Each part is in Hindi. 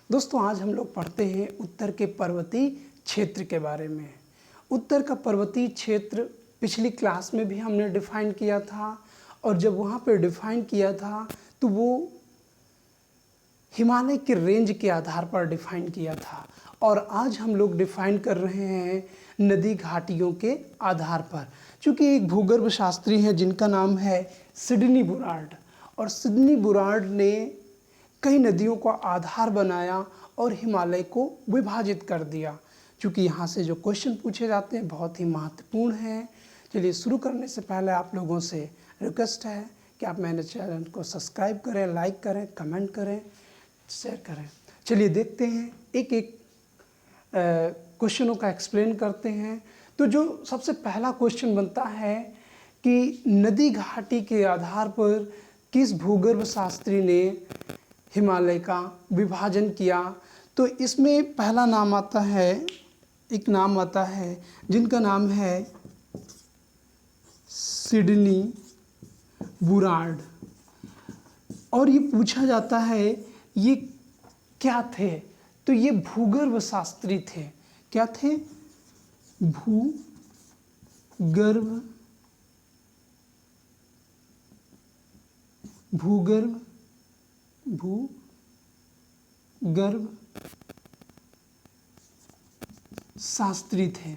दोस्तों आज हम लोग पढ़ते हैं उत्तर के पर्वतीय क्षेत्र के बारे में। उत्तर का पर्वतीय क्षेत्र पिछली क्लास में भी हमने डिफाइन किया था और जब वहाँ पे डिफाइन किया था तो वो हिमालय के रेंज के आधार पर डिफाइन किया था और आज हम लोग डिफाइन कर रहे हैं नदी घाटियों के आधार पर। चूँकि एक भूगर्भ शास्त्री हैं जिनका नाम है सिडनी बुरार्ड और सिडनी बुरार्ड ने कई नदियों को आधार बनाया और हिमालय को विभाजित कर दिया। चूँकि यहाँ से जो क्वेश्चन पूछे जाते हैं बहुत ही महत्वपूर्ण हैं। चलिए शुरू करने से पहले आप लोगों से रिक्वेस्ट है कि आप मेरे चैनल को सब्सक्राइब करें, लाइक करें, कमेंट करें, शेयर करें। चलिए देखते हैं एक एक क्वेश्चनों का एक्सप्लेन करते हैं। तो जो सबसे पहला क्वेश्चन बनता है कि नदी घाटी के आधार पर किस भूगर्भ शास्त्री ने हिमालय का विभाजन किया। तो इसमें पहला नाम आता है, एक नाम आता है जिनका नाम है सिडनी बुरार्ड और ये पूछा जाता है ये क्या थे। तो ये भूगर्भ शास्त्री थे। क्या थे? भूगर्भ शास्त्री थे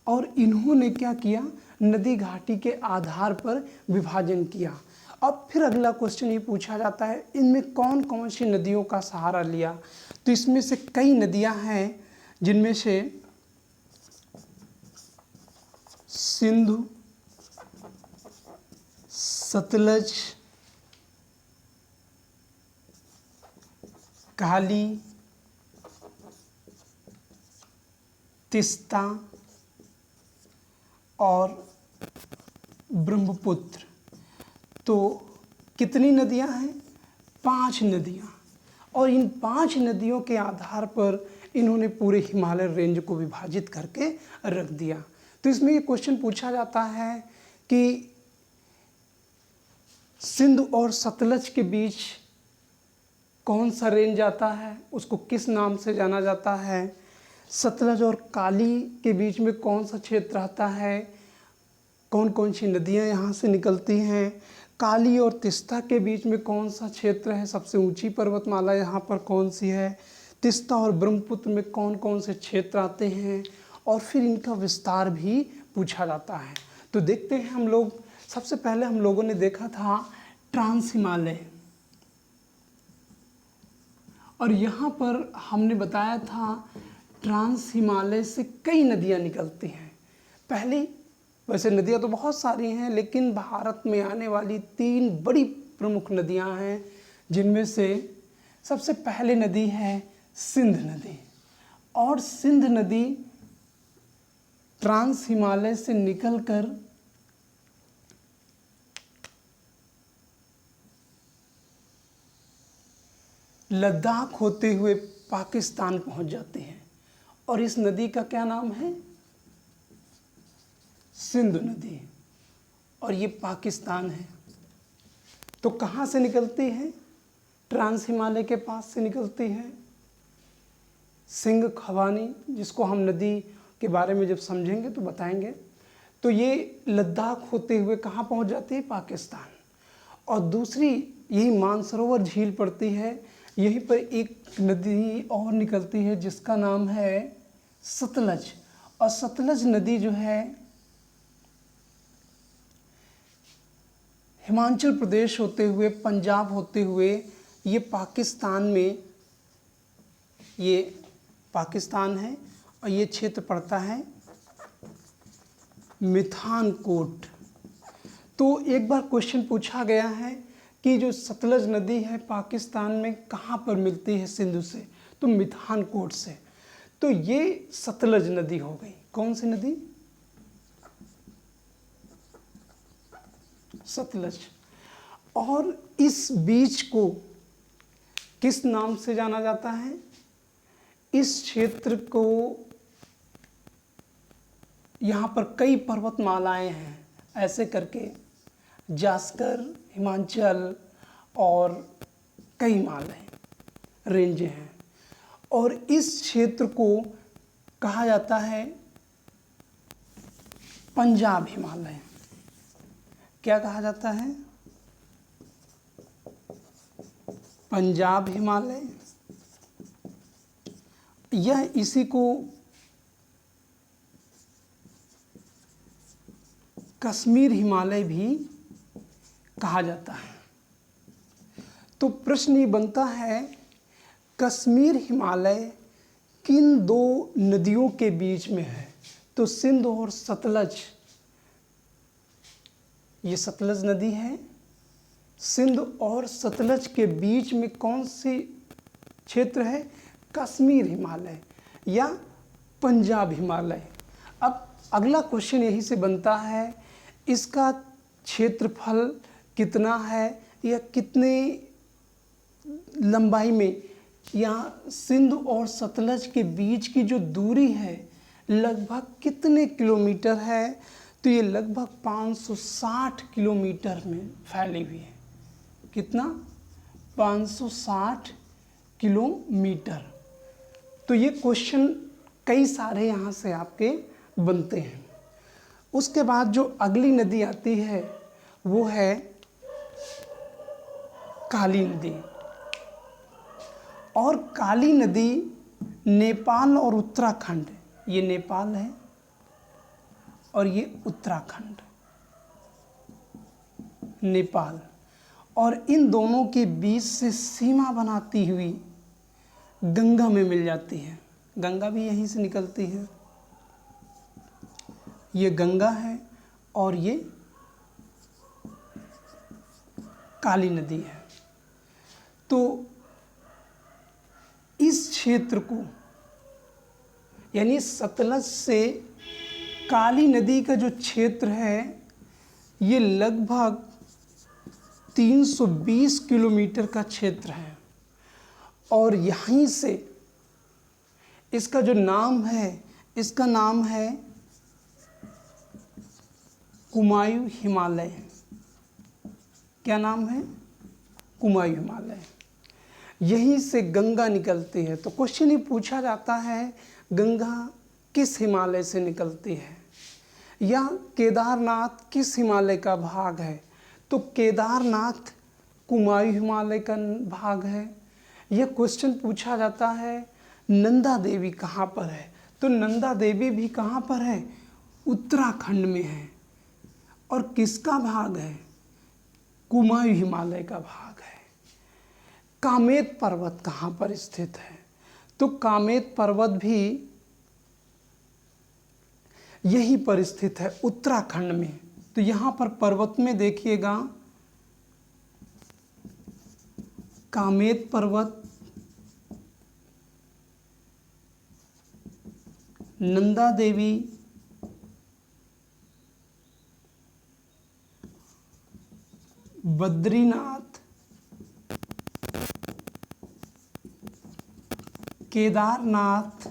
और इन्होंने क्या किया, नदी घाटी के आधार पर विभाजन किया। अब फिर अगला क्वेश्चन ये पूछा जाता है इनमें कौन कौन सी नदियों का सहारा लिया। तो इसमें से कई नदियां हैं जिनमें से सिंधु, सतलज, काली, तीस्ता और ब्रह्मपुत्र। तो कितनी नदियां हैं? 5 नदियां। और इन 5 नदियों के आधार पर इन्होंने पूरे हिमालय रेंज को विभाजित करके रख दिया। तो इसमें ये क्वेश्चन पूछा जाता है कि सिंधु और सतलज के बीच कौन सा रेंज आता है, उसको किस नाम से जाना जाता है। सतलज और काली के बीच में कौन सा क्षेत्र आता है, कौन कौन सी नदियां यहाँ से निकलती हैं। काली और तीस्ता के बीच में कौन सा क्षेत्र है, सबसे ऊंची पर्वतमाला यहाँ पर कौन सी है। तीस्ता और ब्रह्मपुत्र में कौन कौन से क्षेत्र आते हैं और फिर इनका विस्तार भी पूछा जाता है। तो देखते हैं हम लोग। सबसे पहले हम लोगों ने देखा था ट्रांस हिमालय और यहाँ पर हमने बताया था ट्रांस हिमालय से कई नदियाँ निकलती हैं। पहली, वैसे नदियाँ तो बहुत सारी हैं लेकिन भारत में आने वाली 3 बड़ी प्रमुख नदियाँ हैं जिनमें से सबसे पहली नदी है सिंध नदी। और सिंध नदी ट्रांस हिमालय से निकलकर लद्दाख होते हुए पाकिस्तान पहुंच जाते हैं और इस नदी का क्या नाम है? सिंधु नदी। और ये पाकिस्तान है। तो कहाँ से निकलती है? ट्रांस हिमालय के पास से निकलती है। सिंध खवानी, जिसको हम नदी के बारे में जब समझेंगे तो बताएंगे। तो ये लद्दाख होते हुए कहाँ पहुँच जाती है? पाकिस्तान। और दूसरी यही मानसरोवर झील पड़ती है। यहीं पर एक नदी और निकलती है जिसका नाम है सतलज। और सतलज नदी जो है हिमाचल प्रदेश होते हुए, पंजाब होते हुए ये पाकिस्तान में, ये पाकिस्तान है और ये क्षेत्र पड़ता है मिठानकोट। तो एक बार क्वेश्चन पूछा गया है कि जो सतलज नदी है पाकिस्तान में कहाँ पर मिलती है सिंधु से? तो मिठानकोट से। तो ये सतलज नदी हो गई। कौन सी नदी? सतलज। और इस बीच को किस नाम से जाना जाता है? इस क्षेत्र को, यहाँ पर कई पर्वतमालाएं हैं ऐसे करके, जास्कर, हिमाचल और कई हिमालय रेंज हैं। और इस क्षेत्र को कहा जाता है पंजाब हिमालय। क्या कहा जाता है? पंजाब हिमालय। यह इसी को कश्मीर हिमालय भी कहा जाता है। तो प्रश्न ये बनता है, कश्मीर हिमालय किन दो नदियों के बीच में है? तो सिंध और सतलज, ये सतलज नदी है। सिंध और सतलज के बीच में कौन सी क्षेत्र है? कश्मीर हिमालय या पंजाब हिमालय। अब अगला क्वेश्चन यही से बनता है, इसका क्षेत्रफल कितना है या कितने लंबाई में, यहाँ सिंध और सतलज के बीच की जो दूरी है लगभग कितने किलोमीटर है? तो ये लगभग 560 किलोमीटर में फैली हुई है। कितना? 560 किलोमीटर। तो ये क्वेश्चन कई सारे यहाँ से आपके बनते हैं। उसके बाद जो अगली नदी आती है वो है काली नदी। और काली नदी नेपाल और उत्तराखंड, ये नेपाल है और ये उत्तराखंड, नेपाल, और इन दोनों के बीच से सीमा बनाती हुई गंगा में मिल जाती है। गंगा भी यहीं से निकलती है। ये गंगा है और ये काली नदी है। तो इस क्षेत्र को, यानी सतलज से काली नदी का जो क्षेत्र है ये लगभग 320 किलोमीटर का क्षेत्र है। और यहीं से इसका जो नाम है, इसका नाम है कुमायूं हिमालय। क्या नाम है? कुमायूं हिमालय। यहीं से गंगा निकलती है। तो क्वेश्चन ये पूछा जाता है, गंगा किस हिमालय से निकलती है या केदारनाथ किस हिमालय का भाग है? तो केदारनाथ कुमायूं हिमालय का भाग है। यह क्वेश्चन पूछा जाता है, नंदा देवी कहाँ पर है? तो नंदा देवी भी कहाँ पर है? उत्तराखंड में है। और किसका भाग है? कुमायूं हिमालय का भाग है। कामेत पर्वत कहाँ पर स्थित है? तो कामेत पर्वत भी यहीं पर स्थित है, उत्तराखंड में। तो यहाँ पर पर्वत में देखिएगा, कामेत पर्वत, नंदा देवी, बद्रीनाथ, केदारनाथ,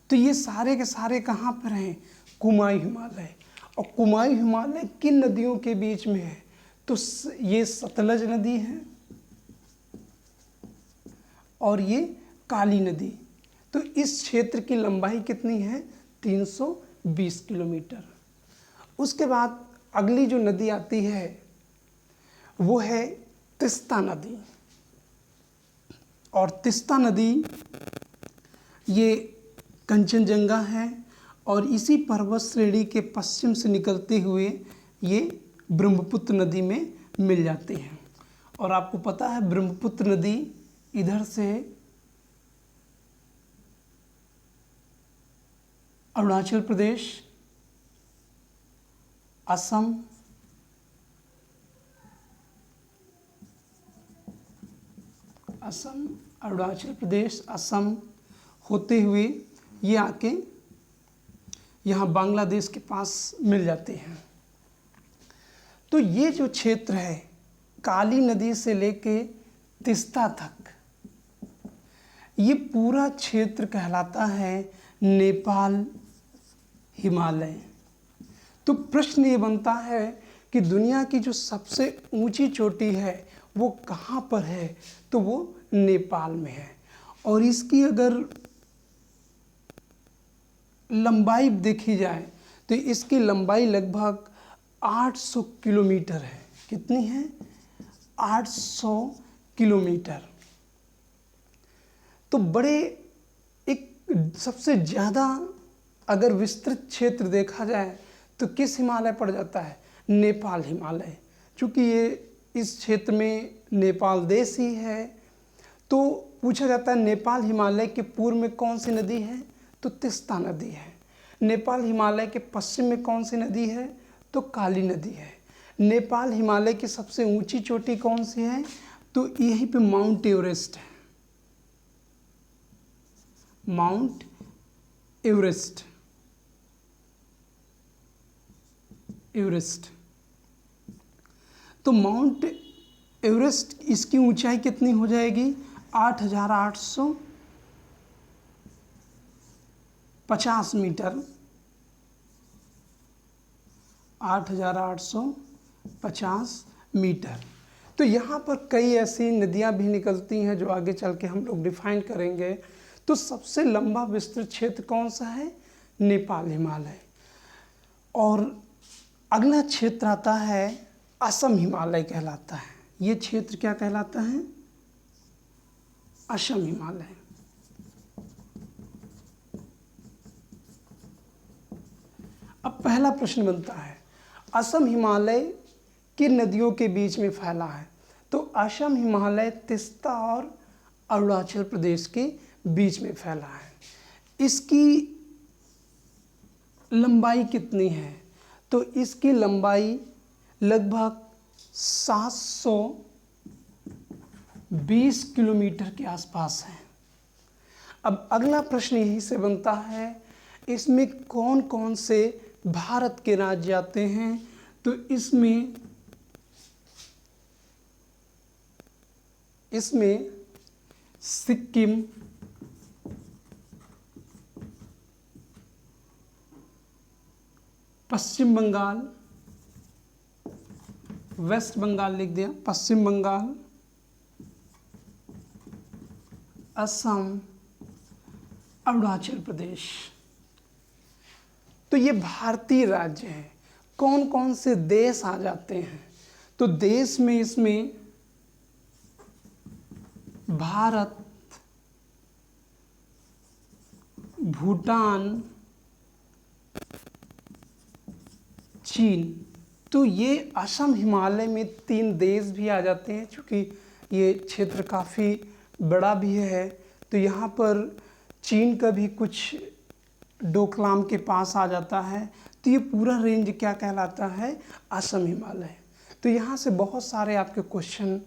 तो ये सारे के सारे कहाँ पर हैं? कुमायूं हिमालय। और कुमायूं हिमालय किन नदियों के बीच में है? तो ये सतलज नदी है और ये काली नदी। तो इस क्षेत्र की लंबाई कितनी है? 320 किलोमीटर। उसके बाद अगली जो नदी आती है वो है तीस्ता नदी। और तीस्ता नदी ये कंचनजंगा है और इसी पर्वत श्रेणी के पश्चिम से निकलते हुए ये ब्रह्मपुत्र नदी में मिल जाती है। और आपको पता है ब्रह्मपुत्र नदी इधर से अरुणाचल प्रदेश, असम, अरुणाचल प्रदेश, असम होते हुए ये आके यहाँ बांग्लादेश के पास मिल जाते हैं। तो ये जो क्षेत्र है काली नदी से लेके तीस्ता तक, ये पूरा क्षेत्र कहलाता है नेपाल हिमालय। तो प्रश्न ये बनता है कि दुनिया की जो सबसे ऊंची चोटी है वो कहाँ पर है? तो वो नेपाल में है। और इसकी अगर लंबाई देखी जाए तो इसकी लंबाई लगभग 800 किलोमीटर है। कितनी है? 800 किलोमीटर। तो बड़े एक सबसे ज़्यादा अगर विस्तृत क्षेत्र देखा जाए तो किस हिमालय पड़ जाता है? नेपाल हिमालय। चूँकि ये इस क्षेत्र में नेपाल देश ही है, तो पूछा जाता है नेपाल हिमालय के पूर्व में कौन सी नदी है? तो तीस्ता नदी है। नेपाल हिमालय के पश्चिम में कौन सी नदी है? तो काली नदी है। नेपाल हिमालय की सबसे ऊंची चोटी कौन सी है? तो यहीं पे माउंट एवरेस्ट है। Mount Everest. तो माउंट एवरेस्ट, इसकी ऊंचाई कितनी हो जाएगी? 8,850 मीटर। 8,850 मीटर। तो यहाँ पर कई ऐसी नदियाँ भी निकलती हैं जो आगे चल के हम लोग डिफाइन करेंगे। तो सबसे लंबा विस्तृत क्षेत्र कौन सा है? नेपाल हिमालय। और अगला क्षेत्र आता है असम हिमालय कहलाता है। ये क्षेत्र क्या कहलाता है? असम हिमालय। अब पहला प्रश्न बनता है, असम हिमालय किन नदियों के बीच में फैला है? तो असम हिमालय तीस्ता और अरुणाचल प्रदेश के बीच में फैला है। इसकी लंबाई कितनी है? तो इसकी लंबाई लगभग 720 किलोमीटर के आसपास है। अब अगला प्रश्न यहीं से बनता है, इसमें कौन कौन से भारत के राज्य आते हैं? तो इसमें सिक्किम, पश्चिम बंगाल, वेस्ट बंगाल लिख दिया, पश्चिम बंगाल, असम, अरुणाचल प्रदेश। तो ये भारतीय राज्य हैं। कौन कौन से देश आ जाते हैं? तो देश में इसमें भारत, भूटान, चीन। तो ये असम हिमालय में 3 देश भी आ जाते हैं। चूँकि ये क्षेत्र काफ़ी बड़ा भी है, तो यहाँ पर चीन का भी कुछ डोकलाम के पास आ जाता है। तो ये पूरा रेंज क्या कहलाता है? असम हिमालय। तो यहाँ से बहुत सारे आपके क्वेश्चन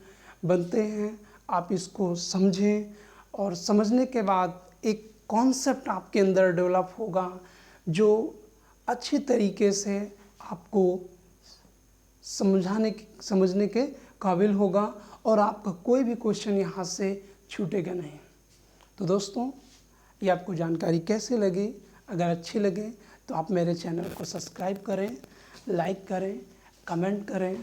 बनते हैं। आप इसको समझें और समझने के बाद एक कॉन्सेप्ट आपके अंदर डेवलप होगा जो अच्छी तरीके से आपको समझने के काबिल होगा और आपका कोई भी क्वेश्चन यहाँ से छूटेगा नहीं। तो दोस्तों, ये आपको जानकारी कैसे लगी? अगर अच्छी लगे तो आप मेरे चैनल को सब्सक्राइब करें, लाइक करें, कमेंट करें